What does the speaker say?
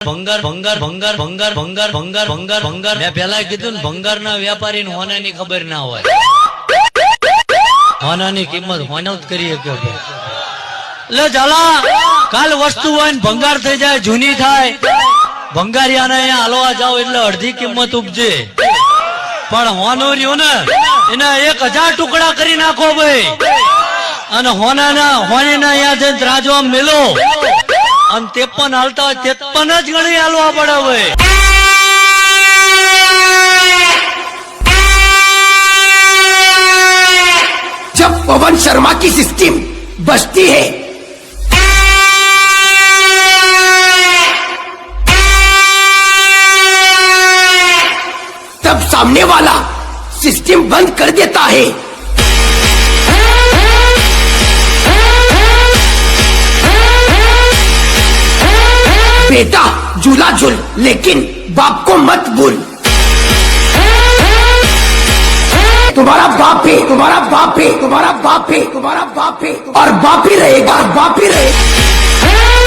ભંગાર ભંગાર ભંગાર ભંગાર ભંગાર ભંગાર ભંગાર ભંગાર મેં પેલા કીધું ને ભંગારના વેપારીને હોનાની ખબર ના હોય. હોનાની કિંમત હોનો જ કરી શકે. એટલે ચાલા કાલ વસ્તુ હોય ને ભંગાર થઈ જાય, જૂની થાય, ભંગારિયાને અહીંયા હાલવા જાવ એટલે અડધી કિંમત ઉપજે. પણ હોનું રહ્યું ને એના 1000 ટુકડા કરી નાખો ભાઈ, અને હોનાના અહીંયા જઈને ત્રાજવા મેલો અને 53 હાલતા હોય 53 જ ગણી હાલવા પડે ભાઈ. जब पवन शर्मा की सिस्टम बजती है तब सामने वाला सिस्टम बंद कर देता है. बेटा झूला झूल लेकिन बाप को मत भूल. तुम्हारा बाप है, तुम्हारा बाप है, तुम्हारा बाप है, तुम्हारा बाप है और बाप ही रहेगा, बाप ही रहेगा.